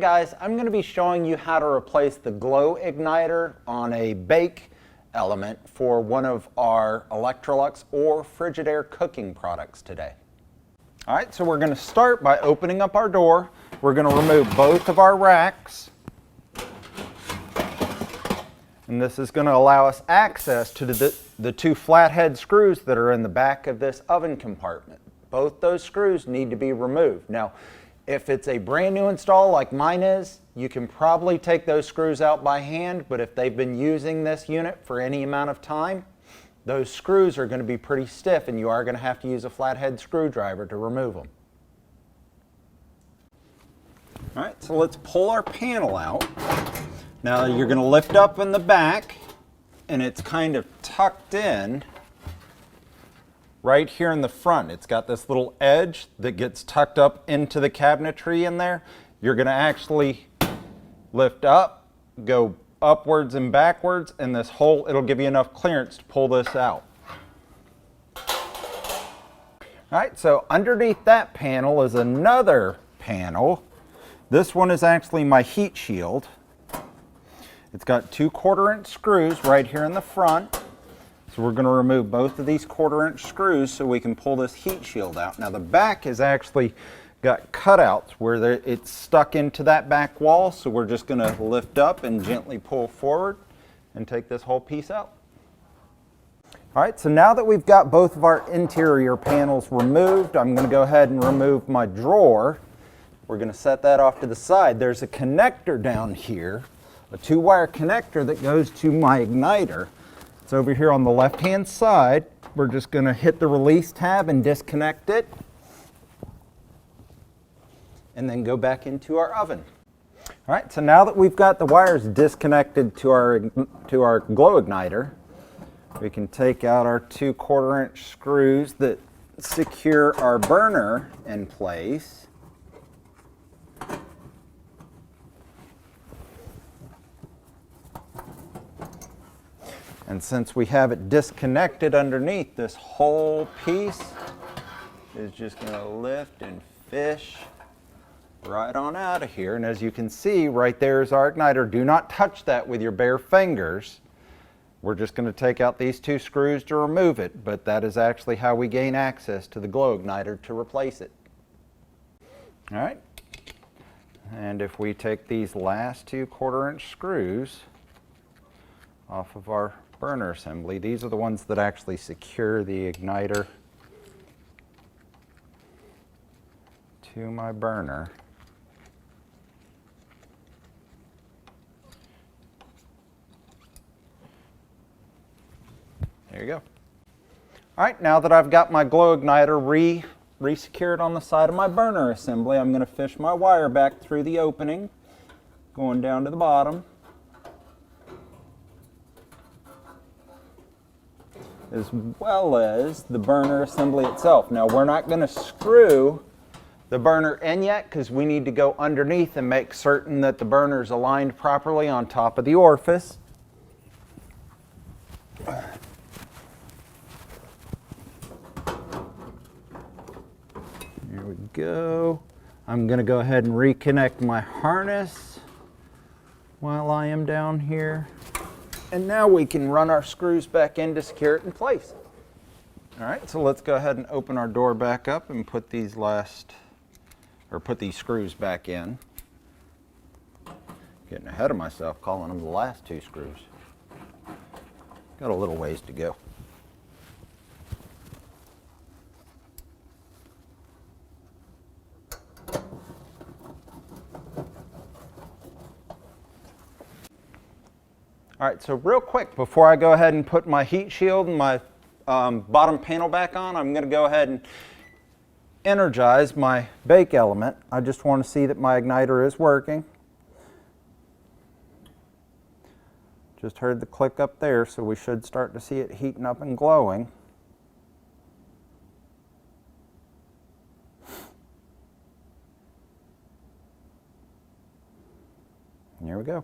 Guys, I'm going to be showing you how to replace the glow igniter on a bake element for one of our Electrolux or Frigidaire cooking products today. Alright, so we're going to start by opening up our door. We're going to remove both of our racks. And this is going to allow us access to the two flathead screws that are in the back of this oven compartment. Both those screws need to be removed. Now, if it's a brand new install like mine is, you can probably take those screws out by hand, but if they've been using this unit for any amount of time, those screws are going to be pretty stiff and you are going to have to use a flathead screwdriver to remove them. Alright, so let's pull our panel out. Now you're going to lift up in the back and it's kind of tucked in right here in the front. It's got this little edge that gets tucked up into the cabinetry in there. You're going to actually lift up, go upwards and backwards, and this hole, it'll give you enough clearance to pull this out. Alright, so underneath that panel is another panel. This one is actually my heat shield. It's got two 1/4-inch screws right here in the front. So we're going to remove both of these 1/4-inch screws so we can pull this heat shield out. Now the back has actually got cutouts where it's stuck into that back wall, so we're just going to lift up and gently pull forward and take this whole piece out. Alright, so now that we've got both of our interior panels removed, I'm going to go ahead and remove my drawer. We're going to set that off to the side. There's a connector down here, a 2-wire connector that goes to my igniter. It's over here on the left-hand side. We're just going to hit the release tab and disconnect it, and then go back into our oven. All right, so now that we've got the wires disconnected to our glow igniter, we can take out our two 1/4-inch screws that secure our burner in place. And since we have it disconnected underneath, this whole piece is just going to lift and fish right on out of here. And as you can see, right there is our igniter. Do not touch that with your bare fingers. We're just going to take out these two screws to remove it, but that is actually how we gain access to the glow igniter to replace it. All right. And if we take these last two 1/4-inch screws off of our burner assembly, these are the ones that actually secure the igniter to my burner. There you go. All right, now that I've got my glow igniter re-secured on the side of my burner assembly, I'm going to fish my wire back through the opening, going down to the bottom, as well as the burner assembly itself. Now we're not going to screw the burner in yet because we need to go underneath and make certain that the burner is aligned properly on top of the orifice. There we go. I'm going to go ahead and reconnect my harness while I am down here. And now we can run our screws back in to secure it in place. All right, so let's go ahead and open our door back up and put these screws back in. Getting ahead of myself, calling them the last two screws. Got a little ways to go. All right, so real quick, before I go ahead and put my heat shield and my bottom panel back on, I'm going to go ahead and energize my bake element. I just want to see that my igniter is working. Just heard the click up there, so we should start to see it heating up and glowing. Here we go.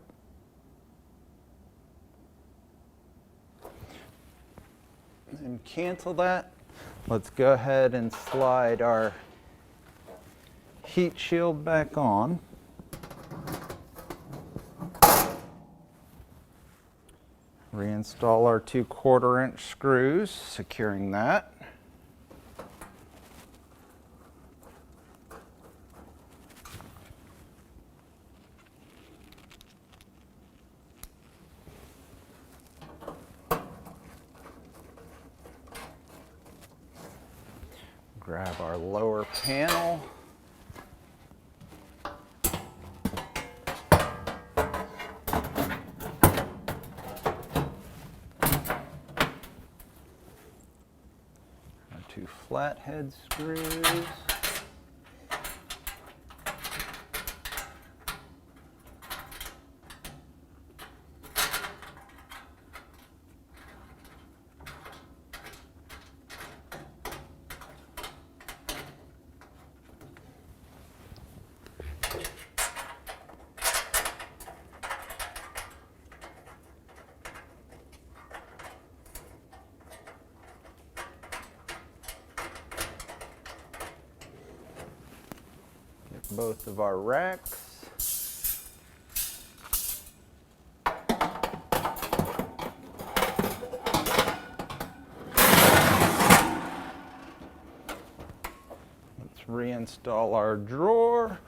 And cancel that. Let's go ahead and slide our heat shield back on. Reinstall our 2/4-inch screws, securing that. Grab our lower panel. Our 2 flathead screws. Both of our racks. Let's reinstall our drawer.